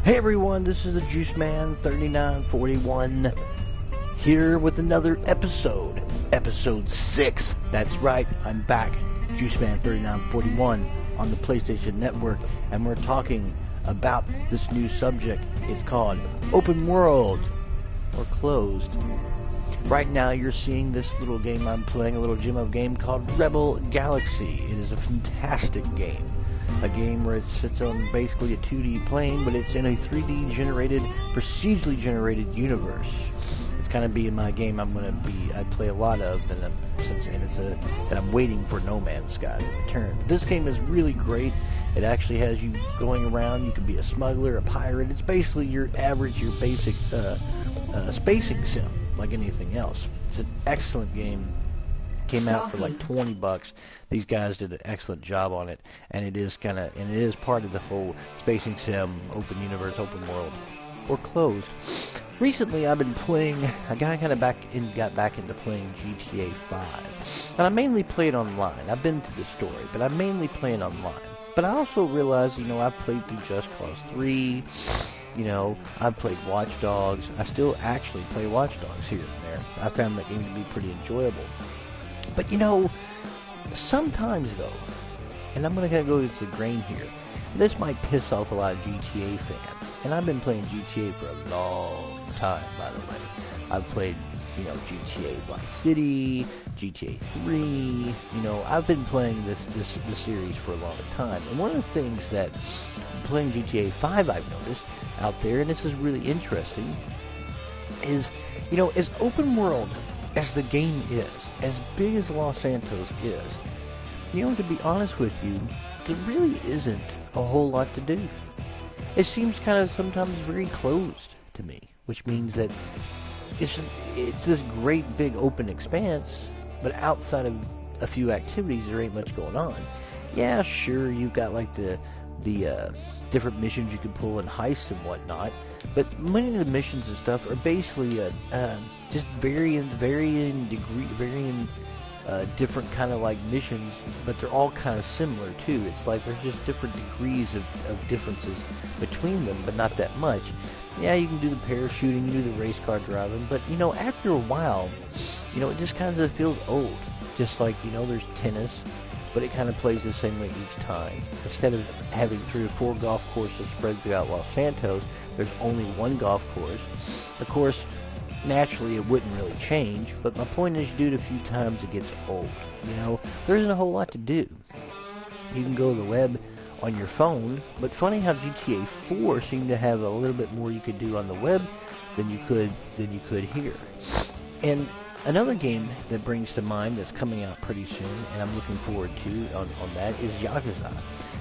Hey everyone, this is the Juice Man 3941 here with another episode. Episode 6. That's right, I'm back. Juice Man 3941 on the PlayStation Network, and we're talking about this new subject. It's called Open World or Closed. Right now you're seeing this little game I'm playing, a little gem of game called Rebel Galaxy. It is a fantastic game. A game where it sits on basically a 2D plane, but it's in a 3D generated, procedurally generated universe. It's kind of being my game I play a lot of, and I'm waiting for No Man's Sky to return. This game is really great. It actually has you going around. You can be a smuggler, a pirate. It's basically your basic spacing sim, like anything else. It's an excellent game. Came out for like $20. These guys did an excellent job on it, and it is part of the whole spacing sim, open universe, open world, or closed. Recently, I've been playing. I got back into playing GTA 5, and I mainly play it online. I've been to the story, but I mainly play it online. But I also realized, I've played through Just Cause 3. I've played Watch Dogs. I still actually play Watch Dogs here and there. I found that game to be pretty enjoyable. But sometimes though, and I'm going to go against the grain here, this might piss off a lot of GTA fans. And I've been playing GTA for a long time, by the way. I've played, GTA Vice City, GTA 3, I've been playing this series for a long time. And one of the things that playing GTA 5 I've noticed out there, and this is really interesting, is, as open world as the game is, as big as Los Santos is, to be honest with you, there really isn't a whole lot to do. It seems kind of sometimes very closed to me, which means that it's this great big open expanse, but outside of a few activities, there ain't much going on. Yeah, sure, you've got like the different missions you can pull and heists and whatnot, but many of the missions and stuff are basically just varying different kind of like missions, but they're all kind of similar too. It's like there's just different degrees of differences between them, but not that much. Yeah, you can do the parachuting, you do the race car driving, but after a while, it just kind of feels old. Just like there's tennis, but it kind of plays the same way each time. Instead of having 3 or 4 golf courses spread throughout Los Santos, there's only one golf course. Of course, naturally it wouldn't really change, but my point is, you do it a few times, it gets old. There isn't a whole lot to do. You can go to the web on your phone, but funny how GTA 4 seemed to have a little bit more you could do on the web than you could here. And another game that brings to mind that's coming out pretty soon, and I'm looking forward to on that, is Yakuza.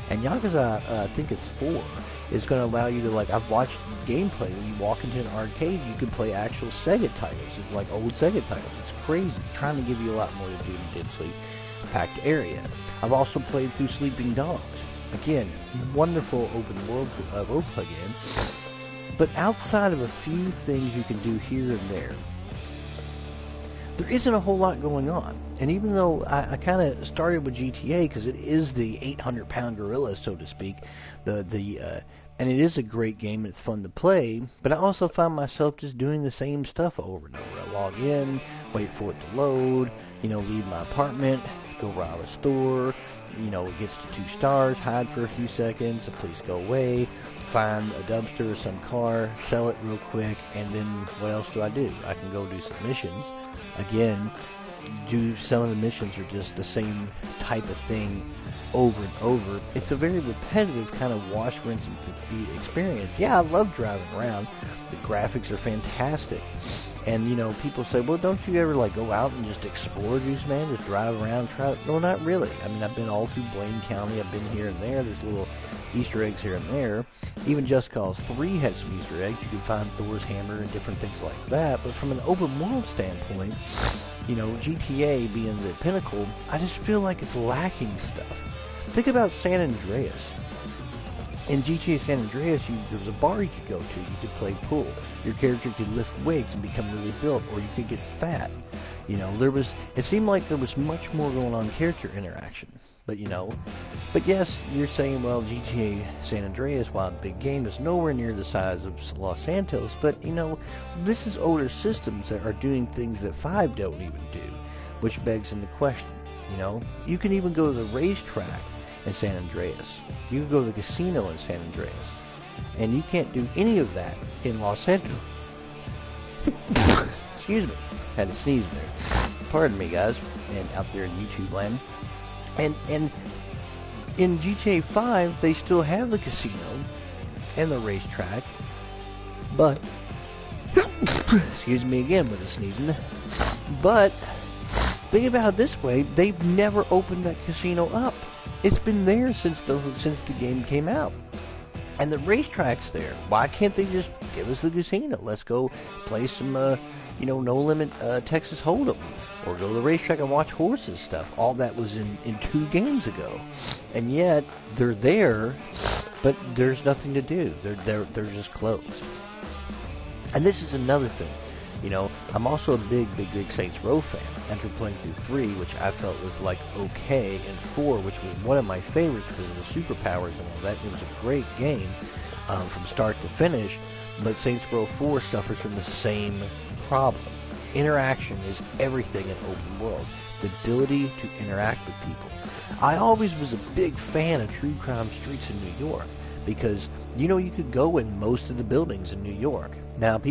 And Yakuza, I think it's 4, is going to allow you to, I've watched gameplay. When you walk into an arcade, you can play actual Sega titles. It's like old Sega titles. It's crazy. Trying to give you a lot more to do in a densely packed area. I've also played through Sleeping Dogs. Again, wonderful open world role-play game. But outside of a few things you can do here and there isn't a whole lot going on. And even though I kind of started with GTA because it is the 800-pound gorilla, so to speak, and it is a great game and it's fun to play, but I also found myself just doing the same stuff over and over. I log in, wait for it to load, leave my apartment, go rob a store, it gets to 2 stars, hide for a few seconds, the police go away, find a dumpster or some car, sell it real quick, and then what else do? I can go do some missions. Again, some of the missions are just the same type of thing over and over. It's a very repetitive kind of wash, rinse, and repeat experience. Yeah, I love driving around. The graphics are fantastic. And, people say, well, don't you ever, go out and just explore, Juice Man? Just drive around, try it? No, not really. I mean, I've been all through Blaine County. I've been here and there. There's little Easter eggs here and there. Even Just Cause 3 had some Easter eggs. You could find Thor's hammer and different things like that. But from an open world standpoint, GTA being the pinnacle, I just feel like it's lacking stuff. Think about San Andreas. In GTA San Andreas, there was a bar you could go to. You could play pool. Your character could lift weights and become really built, or you could get fat. It seemed like there was much more going on character interaction. But but yes, you're saying, well, GTA San Andreas, while a big game, is nowhere near the size of Los Santos. But this is older systems that are doing things that 5 don't even do, which begs into question. You can even go to the racetrack in San Andreas. You can go to the casino in San Andreas, and you can't do any of that in Los Santos. Excuse me, had to sneeze there. Pardon me, guys, and out there in YouTube land. And in GTA 5, they still have the casino and the racetrack, but excuse me again with the sneezing. But think about it this way: they've never opened that casino up. It's been there since the game came out. And the racetrack's there. Why can't they just give us the casino? Let's go play some, no limit Texas Hold'em, or go to the racetrack and watch horses stuff. All that was in 2 games ago, and yet they're there, but there's nothing to do. They're just closed. And this is another thing. I'm also a big Saints Row fan. After playing through 3, which I felt was like okay, and 4, which was one of my favorites because of the superpowers and all that. It was a great game from start to finish. But Saints Row 4 suffers from the same problem. Interaction is everything in open world. The ability to interact with people. I always was a big fan of True Crime Streets in New York, because you could go in most of the buildings in New York. Now,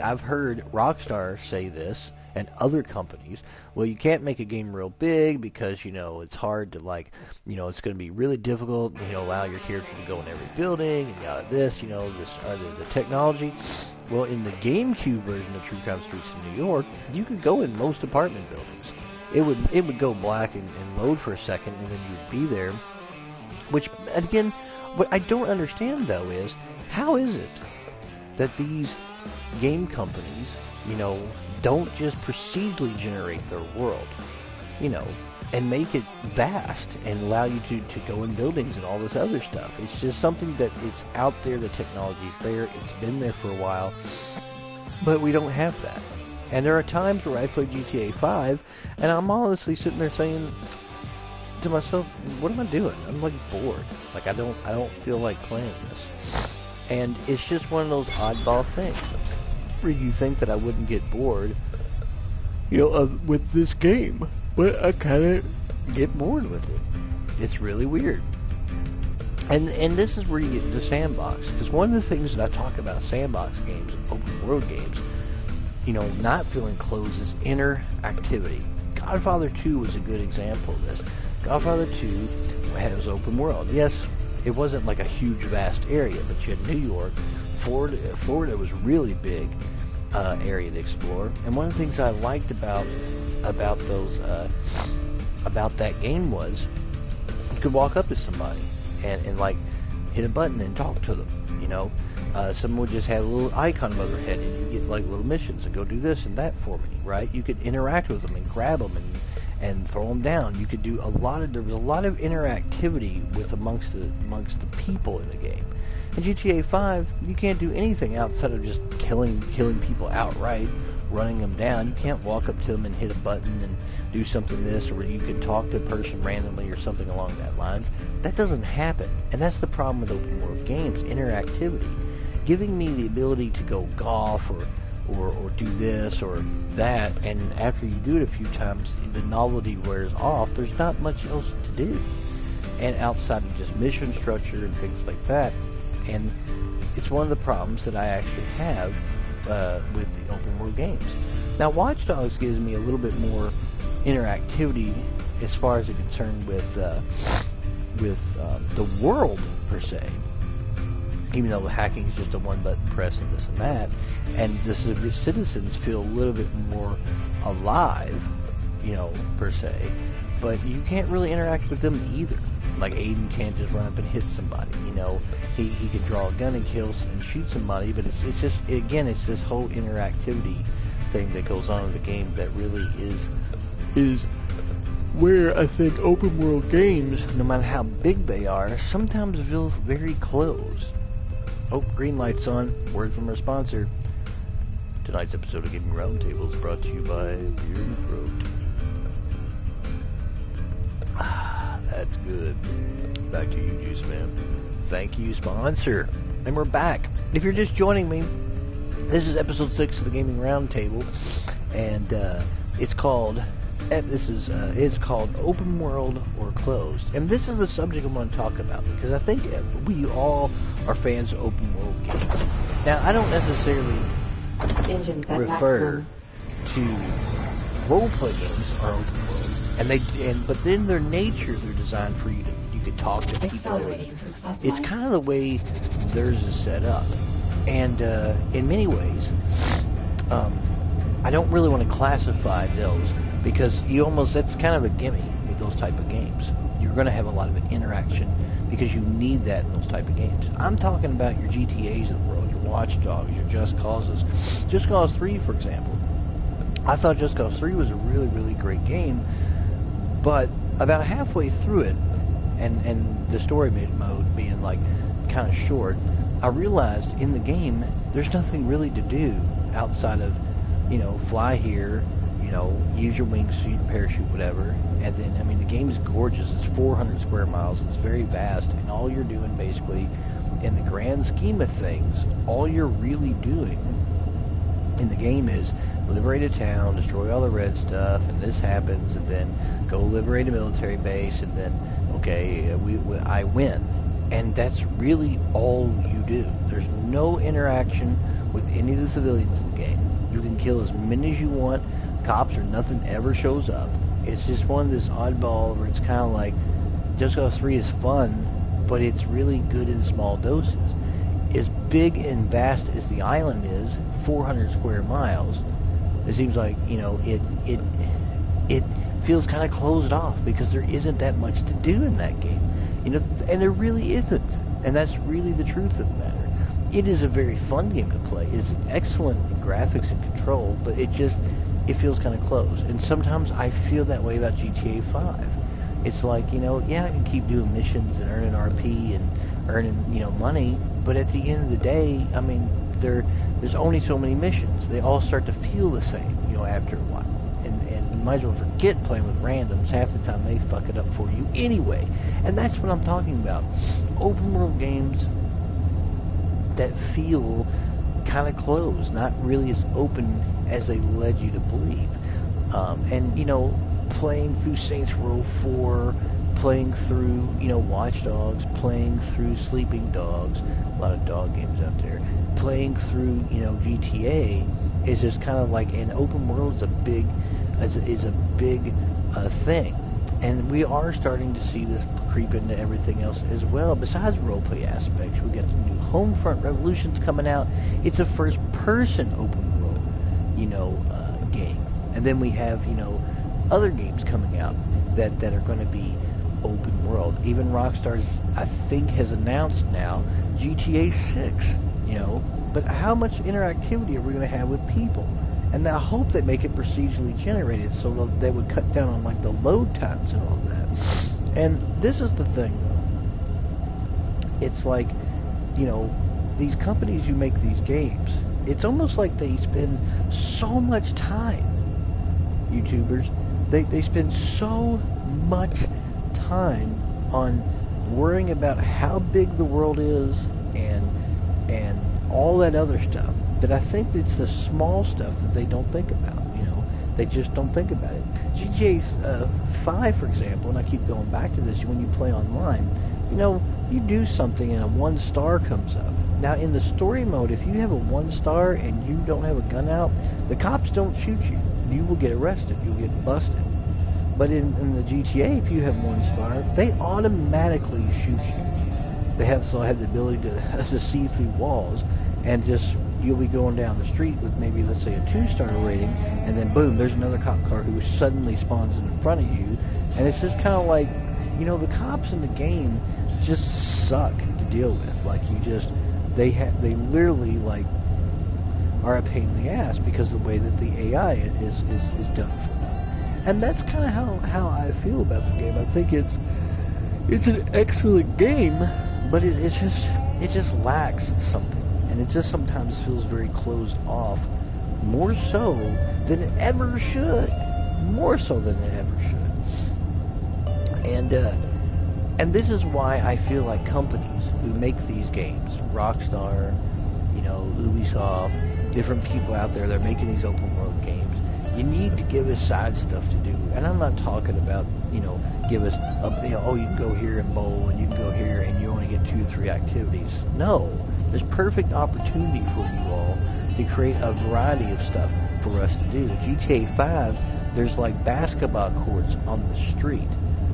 I've heard Rockstar say this, and other companies, well, you can't make a game real big because, it's hard to, it's going to be really difficult, allow your character to go in every building, and this, the technology. Well, in the GameCube version of True Crime Streets in New York, you could go in most apartment buildings. It would go black and load for a second, and then you'd be there. Which, again, what I don't understand, though, is how is it that these game companies, don't just procedurally generate their world, and make it vast and allow you to go in buildings and all this other stuff. It's just something that it's out there, the technology's there, it's been there for a while, but we don't have that. And there are times where I play GTA 5, and I'm honestly sitting there saying to myself, what am I doing? I'm bored. I don't feel like playing this. And it's just one of those oddball things where you think that I wouldn't get bored, with this game, but I kind of get bored with it. It's really weird. And this is where you get into sandbox, because one of the things that I talk about sandbox games and open world games, not feeling closed, is interactivity. Godfather 2 was a good example of this. Godfather 2 has open world. Yes, it wasn't like a huge, vast area, but you had New York. Florida was really big area to explore. And one of the things I liked about that game was you could walk up to somebody and hit a button and talk to them. Someone would just have a little icon above their head, and you get little missions and go do this and that for me, right? You could interact with them and grab them and throw them down. You could do there was a lot of interactivity amongst the people in the game. In GTA 5, you can't do anything outside of just killing people outright, running them down. You can't walk up to them and hit a button and do something or you could talk to a person randomly or something along that lines. That doesn't happen, and that's the problem with open world games: interactivity. Giving me the ability to go golf or do this or that, and after you do it a few times, the novelty wears off. There's not much else to do, and outside of just mission structure and things like that. And it's one of the problems that I actually have with the open world games. Now, Watch Dogs gives me a little bit more interactivity as far as it's concerned with the world per se. Even though hacking is just a one-button press and this and that, and the citizens feel a little bit more alive, per se, but you can't really interact with them either. Like Aiden can't just run up and hit somebody, he can draw a gun and and shoot somebody, but it's just, again, it's this whole interactivity thing that goes on in the game that really is where I think open world games, no matter how big they are, sometimes feel very closed. Oh, green light's on. Word from our sponsor. Tonight's episode of Gaming Roundtable is brought to you by Beer in the Throat. That's good. Back to you, Juice Man. Thank you, sponsor. And we're back. If you're just joining me, this is episode 6 of the Gaming Roundtable, and it's called Open World or Closed. And this is the subject I'm going to talk about, because I think we all are fans of open world games. Now, I don't necessarily refer to role-play games are open world, but in their nature, they're designed for you to talk to people. It's kind of the way theirs is set up, and in many ways, I don't really want to classify those, because that's kind of a gimme with those type of games. You're going to have a lot of interaction because you need that in those type of games. I'm talking about your GTAs of the world, your Watch Dogs, your Just Causes. Just Cause 3, for example. I thought Just Cause 3 was a really, really great game, but about halfway through it, and the story mode being like kind of short, I realized in the game there's nothing really to do outside of, fly here, use your wingsuit, parachute, whatever. And then, the game is gorgeous. It's 400 square miles. It's very vast, and all you're doing basically, in the grand scheme of things, all you're really doing in the game is liberate a town, destroy all the red stuff, and this happens, and then go liberate a military base, and then, okay, I win. And that's really all you do. There's no interaction with any of the civilians in the game. You can kill as many as you want. Cops or nothing ever shows up. It's just one of this oddball where it's kind of like Just Cause 3 is fun, but it's really good in small doses. As big and vast as the island is, 400 square miles, it seems like, it feels kind of closed off because there isn't that much to do in that game. And there really isn't. And that's really the truth of the matter. It is a very fun game to play. It's excellent in graphics and control, but it feels kind of closed. And sometimes I feel that way about GTA 5. It's like, I can keep doing missions and earning RP and earning, money, but at the end of the day, there's only so many missions. They all start to feel the same, after a while. And you might as well forget playing with randoms. Half the time they fuck it up for you anyway. And that's what I'm talking about. Open world games that feel kind of closed, not really as open as they led you to believe. Playing through Saints Row 4, playing through, Watch Dogs, playing through Sleeping Dogs, a lot of dog games out there, playing through, GTA is just kind of like an open world is a big thing. And we are starting to see this creep into everything else as well. Besides roleplay aspects, we got the new Homefront Revolutions coming out. It's a first-person open world, game. And then we have, other games coming out that are going to be open world. Even Rockstar, I think, has announced now GTA 6. But how much interactivity are we going to have with people? And I hope they make it procedurally generated so that they would cut down on the load times and all of that. And this is the thing, though. It's like, these companies who make these games, it's almost like they spend so much time, YouTubers, they spend so much time on worrying about how big the world is and all that other stuff, that I think it's the small stuff that they don't think about. They just don't think about it. GTA 5, for example, and I keep going back to this, when you play online, you do something and a 1 star comes up. Now, in the story mode, if you have a 1 star and you don't have a gun out, the cops don't shoot you. You will get arrested. You'll get busted. But in the GTA, if you have 1 star, they automatically shoot you. They have the ability to see through walls, and you'll be going down the street with maybe, let's say, a 2-star rating, and then boom, there's another cop car who suddenly spawns in front of you, and it's just kind of like, the cops in the game just suck to deal with. They literally are a pain in the ass because of the way that the AI is done for them. And that's kind of how I feel about the game. I think it's an excellent game, but it just lacks something. And it just sometimes feels very closed off, more so than it ever should. More so than it ever should. And And this is why I feel like companies who make these games, Rockstar, Ubisoft, different people out there that are making these open world games, you need to give us side stuff to do. And I'm not talking about, give us, you can go here and bowl, and you can go here, and you only get 2 or 3 activities. No, there's perfect opportunity for you all to create a variety of stuff for us to do. GTA 5, there's like basketball courts on the street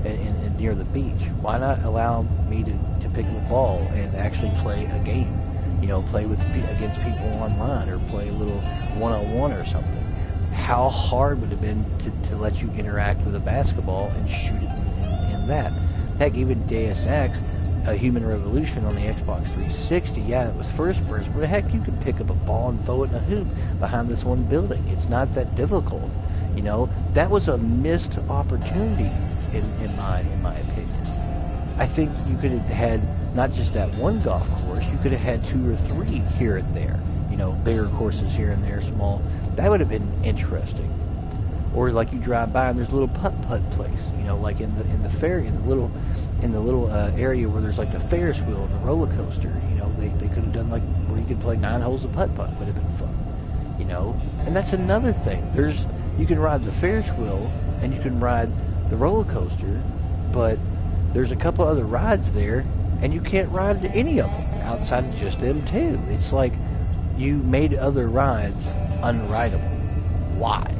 and near the beach. Why not allow me to pick up a ball and actually play a game? Play against people online, or play a little one-on-one or something. How hard would it have been to let you interact with a basketball and shoot it in that? Heck, even Deus Ex, a Human Revolution on the Xbox 360, yeah, it was first person, but heck, you could pick up a ball and throw it in a hoop behind this one building. It's not that difficult. That was a missed opportunity in my opinion. I think you could have had not just that one golf course, you could have had 2 or 3 here and there. Bigger courses here and there, small. That would have been interesting. Or like you drive by and there's a little putt-putt place, like in the ferry, in the little area where there's like the Ferris wheel and the roller coaster. They could have done like where you could play 9 holes of putt-putt. Would have been fun. And that's another thing. You can ride the Ferris wheel and you can ride the roller coaster, but there's a couple other rides there, and you can't ride any of them outside of just them 2. It's like you made other rides unrideable. Why?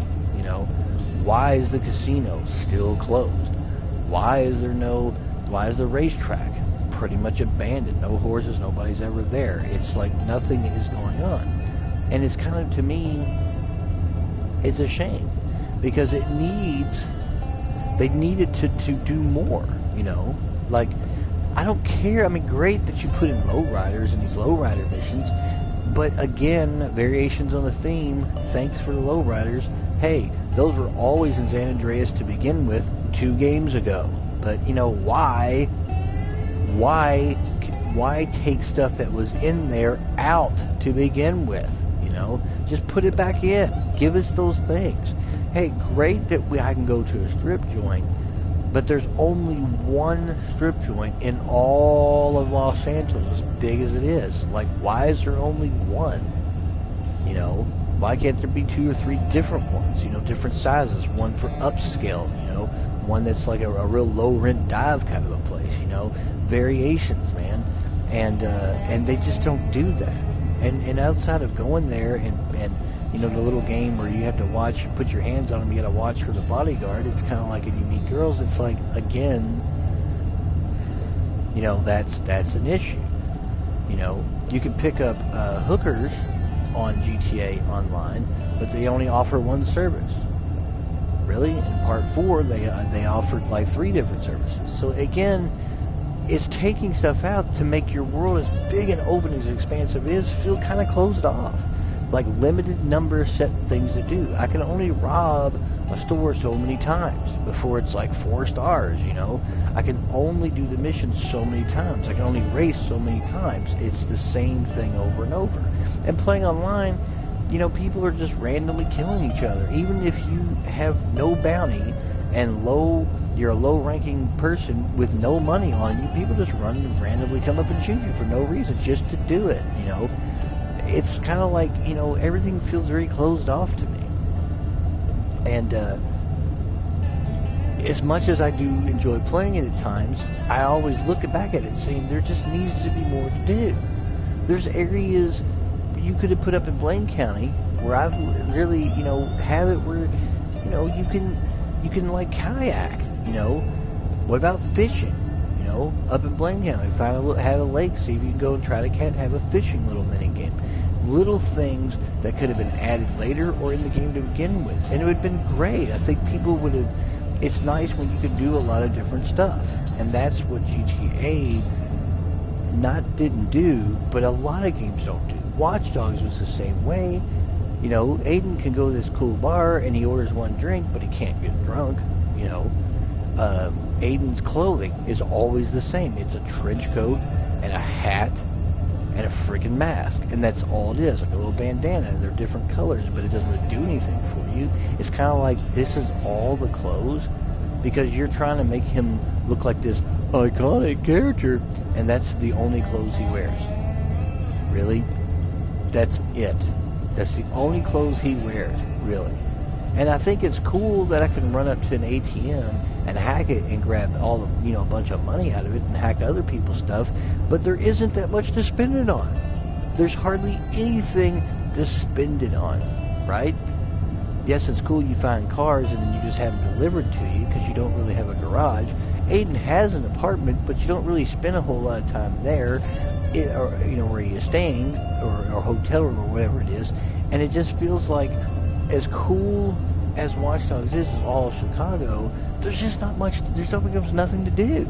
Why is the casino still closed? Why is the racetrack pretty much abandoned? No horses, nobody's ever there. It's like nothing is going on. And it's kind of, to me, it's a shame, because they needed to do more, Like, I don't care. I mean, great that you put in Lowriders and these Lowrider missions, but again, variations on the theme. Thanks for the Lowriders. Hey, those were always in San Andreas to begin with 2 games ago. But why take stuff that was in there out to begin with? Just put it back in. Give us those things. Hey, great that I can go to a strip joint, but there's only one strip joint in all of Los Angeles, as big as it is. Like, why is there only one? Why can't there be 2 or 3 different ones? Different sizes. One for upscale. One that's like a real low rent dive kind of a place. Variations, man. And they just don't do that. And outside of going there and the little game where you have to put your hands on them, you got to watch for the bodyguard. It's kind of like in You Meet Girls. It's like, again, that's an issue. You can pick up hookers on GTA Online, but they only offer one service. Really? In Part 4, they offered like 3 different services. So again, it's taking stuff out to make your world as big and open, as expansive as it is, feel kind of closed off. Like limited number of set things to do. I can only rob a store so many times before it's like 4 stars, I can only do the missions so many times. I can only race so many times. It's the same thing over and over. And playing online, people are just randomly killing each other. Even if you have no bounty and you're a low-ranking person with no money on you, people just randomly come up and shoot you for no reason, just to do it, It's kind of like, everything feels very closed off to me. And as much as I do enjoy playing it at times, I always look back at it saying there just needs to be more to do. There's areas you could have put up in Blaine County where I've really, have it where, you can like kayak, What about fishing? Up in Blaine County, have a lake, see if you can go and try to have a fishing little mini game. Little things that could have been added later or in the game to begin with, and it would have been great. I think people would have. It's nice when you can do a lot of different stuff, and that's what GTA didn't do, but a lot of games don't do. Watch Dogs was the same way. Aiden can go to this cool bar and he orders 1 drink, but he can't get drunk. Aiden's clothing is always the same. It's a trench coat and a hat and a freaking mask, and that's all it is, like a little bandana, and they're different colors, but it doesn't really do anything for you. It's kind of like, this is all the clothes, because you're trying to make him look like this iconic character, and that's the only clothes he wears. Really? That's it. That's the only clothes he wears, really. And I think it's cool that I can run up to an ATM and hack it and grab all of, a bunch of money out of it and hack other people's stuff, but there isn't that much to spend it on. There's hardly anything to spend it on, right? Yes, it's cool you find cars and then you just have them delivered to you because you don't really have a garage. Aiden has an apartment, but you don't really spend a whole lot of time there, where he is staying, or hotel room or whatever it is. And it just feels like, as cool as Watch Dogs is all Chicago, there's just not much. There's nothing to do.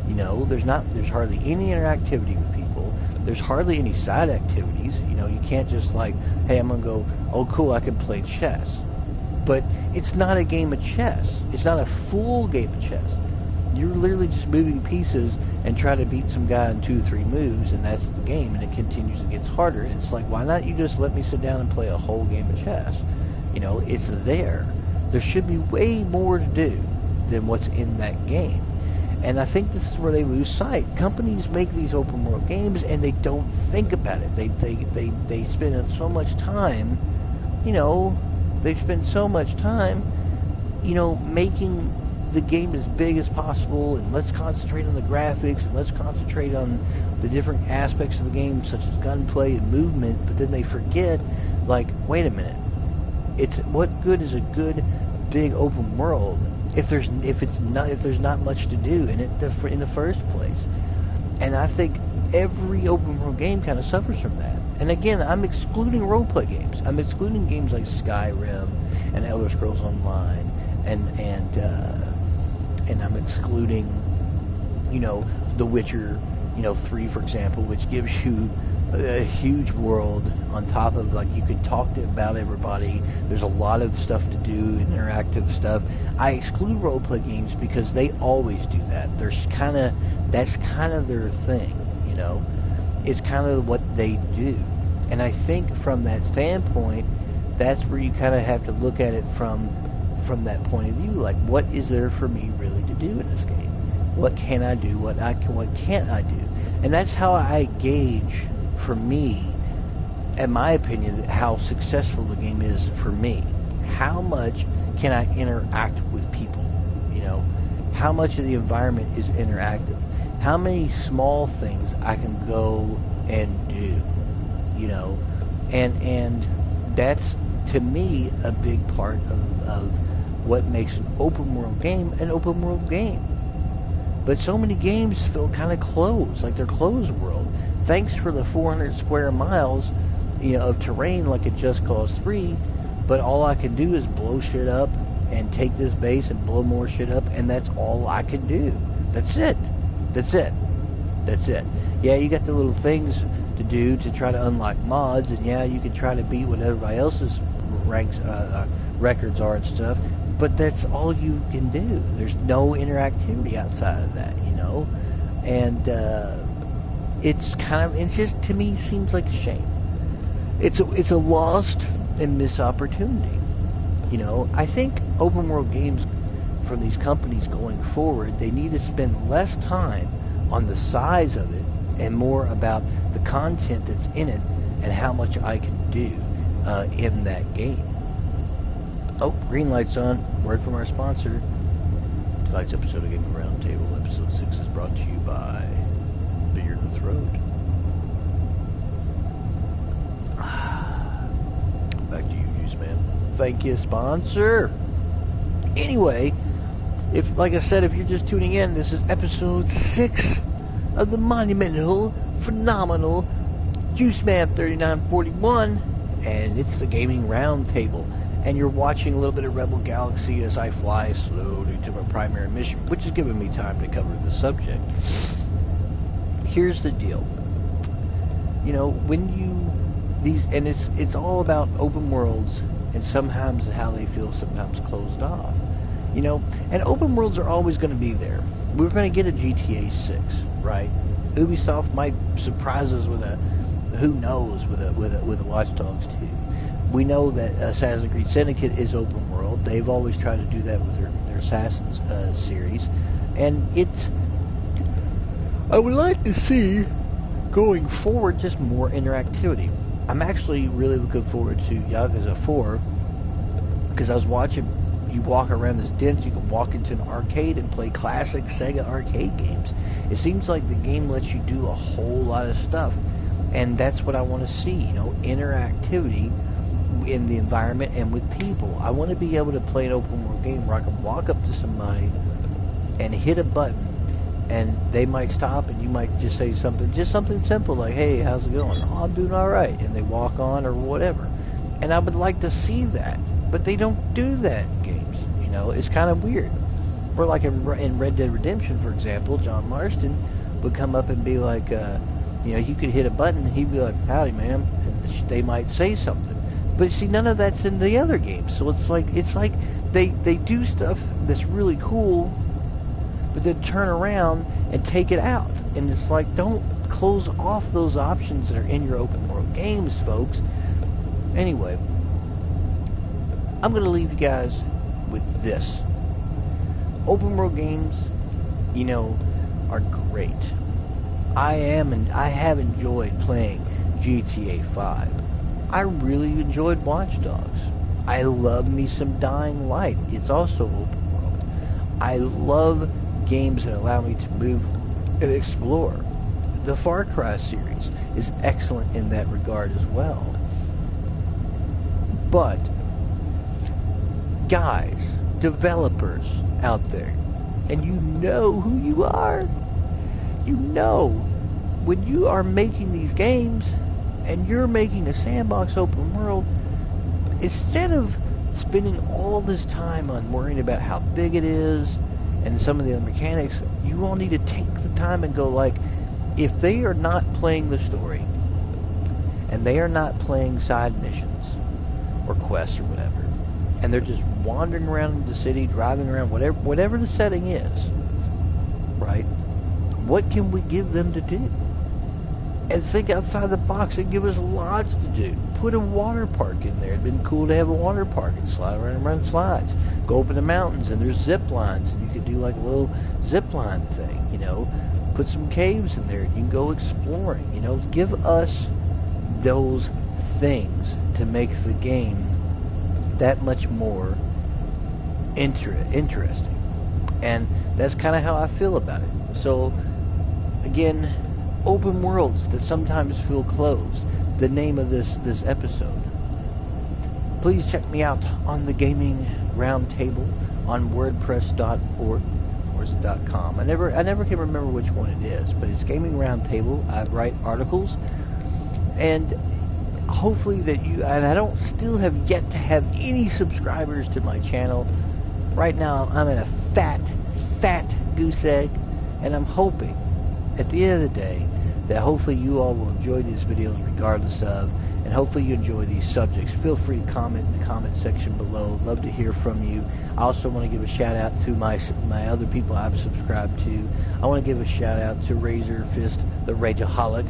There's hardly any interactivity with people. There's hardly any side activities. You can't just like, hey, I'm gonna go. Oh, cool, I can play chess. But it's not a game of chess. It's not a full game of chess. You're literally just moving pieces and try to beat some guy in 2-3 moves, and that's the game, and it continues and gets harder. And it's like, why not you just let me sit down and play a whole game of chess? It's there. There should be way more to do than what's in that game. And I think this is where they lose sight. Companies make these open world games and they don't think about it. They spend so much time, making the game as big as possible, and let's concentrate on the graphics, and let's concentrate on the different aspects of the game, such as gunplay and movement, but then they forget, like, wait a minute, what good is a good big open world if there's not much to do in it in the first place? And I think every open world game kind of suffers from that. And again, I'm excluding roleplay games. I'm excluding games like Skyrim and Elder Scrolls Online, and I'm excluding, The Witcher, 3, for example, which gives you a huge world on top of, like, you can talk about everybody. There's a lot of stuff to do, interactive stuff. I exclude roleplay games because they always do that. That's kind of their thing, It's kind of what they do. And I think from that standpoint, that's where you kind of have to look at it from that point of view. Like, what is there for me really to do in this game? What can I do? What can't I do? And that's how I gauge, for me, in my opinion, how successful the game is for me. How much can I interact with people? How much of the environment is interactive? How many small things I can go and do? And that's, to me, a big part of what makes an open world game an open world game. But so many games feel kind of closed, like they're closed world. Thanks for the 400 square miles, of terrain like in Just Cause 3, but all I can do is blow shit up and take this base and blow more shit up, and that's all I can do. That's it. Yeah, you got the little things to do to try to unlock mods, and yeah, you can try to beat what everybody else's records are and stuff, but that's all you can do. There's no interactivity outside of that, and it just, to me, seems like a shame. It's a lost and missed opportunity. I think open world games from these companies going forward, they need to spend less time on the size of it and more about the content that's in it and how much I can do in that game. Oh, green light's on. Word from our sponsor. Tonight's episode of Gaming Roundtable, episode 6, is brought to you by Beer the Throat. Back to you, Juice Man. Thank you, sponsor. Anyway, like I said, if you're just tuning in, this is episode 6 of the monumental, phenomenal Juice Man 3941, and it's the Gaming Roundtable. And you're watching a little bit of Rebel Galaxy as I fly slowly to my primary mission, which is giving me time to cover the subject. Here's the deal. It's all about open worlds, and sometimes how they feel sometimes closed off. And open worlds are always going to be there. We're going to get a GTA 6, right? Ubisoft might surprise us with a Watch Dogs 2. We know that Assassin's Creed Syndicate is open world. They've always tried to do that with their Assassin's series, and I would like to see, going forward, just more interactivity. I'm actually really looking forward to Yakuza 4, because I was watching, you walk around this den, so you can walk into an arcade and play classic Sega arcade games. It seems like the game lets you do a whole lot of stuff, and that's what I want to see, you know, interactivity in the environment and with people. I want to be able to play an open world game where I can walk up to somebody and hit a button, and they might stop, and you might just say something, just something simple like, hey, how's it going? Oh, I'm doing all right. And they walk on or whatever. And I would like to see that, but they don't do that in games. You know, it's kind of weird. Or like in Red Dead Redemption, for example, John Marston would come up and be like, you know, you could hit a button, and he'd be like, howdy, ma'am, and they might say something. But see, none of that's in the other games. So it's like they do stuff that's really cool, but then turn around and take it out. And it's like, don't close off those options that are in your open world games, folks. Anyway, I'm going to leave you guys with this. Open world games, you know, are great. I have enjoyed playing GTA 5. I really enjoyed Watch Dogs. I love me some Dying Light. It's also open world. I love games that allow me to move and explore. The Far Cry series is excellent in that regard as well. But guys, developers out there, and you know who you are, you know when you are making these games and you're making a sandbox open world, instead of spending all this time on worrying about how big it is and some of the other mechanics, you all need to take the time and go, like, if they are not playing the story and they are not playing side missions or quests or whatever, and they're just wandering around the city, driving around, whatever the setting is, right? What can we give them to do? And think outside the box and give us lots to do. Put a water park in there. It'd been cool to have a water park and slide around and run slides. Go up in the mountains and there's zip lines, and you could do like a little zip line thing, you know. Put some caves in there. You can go exploring, you know. Give us those things to make the game that much more interesting. And that's kind of how I feel about it. So, again, open worlds that sometimes feel closed. The name of this episode. Please check me out on the Gaming Roundtable on WordPress.org or is it .com. I never can remember which one it is, but it's Gaming Roundtable. I write articles, and hopefully that you, and I don't still have yet to have any subscribers to my channel. Right now I'm in a fat goose egg, and I'm hoping at the end of the day that hopefully you all will enjoy these videos regardless of, and hopefully you enjoy these subjects. Feel free to comment in the comment section below. Love to hear from you. I also want to give a shout out to my other people I've subscribed to. I want to give a shout out to Razor Fist, the Rageaholic.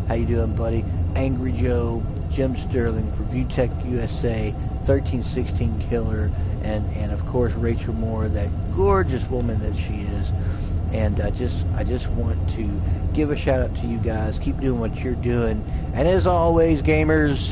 How you doing, buddy? Angry Joe, Jim Sterling, Review Tech USA, 1316 Killer, and of course Rachel Moore, that gorgeous woman that she is. And I just want to give a shout out to you guys. Keep doing what you're doing. And as always, gamers,